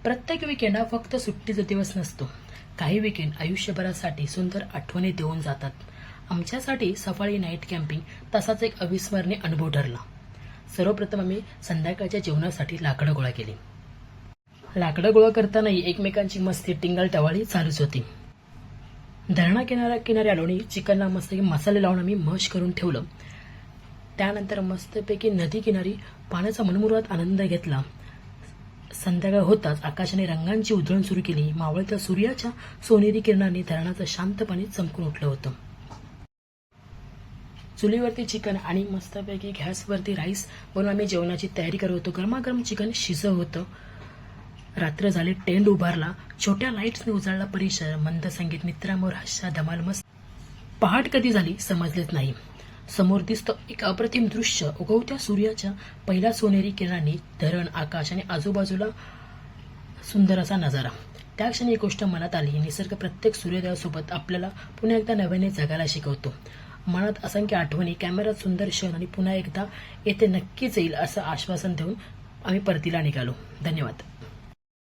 प्रत्येक विकेंड हा फक्त सुट्टीचा दिवस नसतो. काही विकेंड आयुष्यभरासाठी सुंदर आठवणी देऊन जातात. आमच्यासाठी सफारी नाईट कॅम्पिंग तसाच एक अविस्मरणीय अनुभव ठरला. सर्वप्रथम आम्ही संध्याकाळच्या जेवणासाठी लाकडं गोळा केली. लाकडं गोळा करतानाही एकमेकांची मस्ती टिंगल टवाळी चालूच होती. धरणा किनारे आलो आणि चिकनला मस्त मसाले लावून आम्ही मश करून ठेवलं. त्यानंतर मस्तपैकी नदी किनारी पाण्याचा मनमुराद आनंद घेतला. संध्याकाळ होताच आकाशाने रंगांची उधळण सुरू केली. मावळत्या सूर्याच्या सोनेरी किरणांनी धरणाचं शांतपणे चमकून उठलं होतं. चुलीवरती चिकन आणि मस्तपैकी गॅसवरती राईस बनवून आम्ही जेवणाची तयारी करत होतो. गरमागरम चिकन शिजत होतं. रात्र झाली, टेंट उभारला. छोट्या लाईट्सने उजाळला परिसर. मंद संगीत, मित्रांवर हास्य, धमाल मस्त. पहाट कधी झाली समजलेच नाही. समोर दिसतं एक अप्रतिम दृश्य. उगवत्या सूर्याच्या पहिल्या सोनेरी किरणांनी धरण, आकाश आणि आजूबाजूला सुंदर असा नजारा. त्या क्षणी एक गोष्ट मनात आली. निसर्ग प्रत्येक सूर्योदयासोबत आपल्याला पुन्हा एकदा नव्याने जगायला शिकवतो. मनात असंख्य आठवणी, कॅमेऱ्यात सुंदर क्षण आणि पुन्हा एकदा येथे नक्कीच येईल असं आश्वासन देऊन आम्ही परतीला निघालो. धन्यवाद.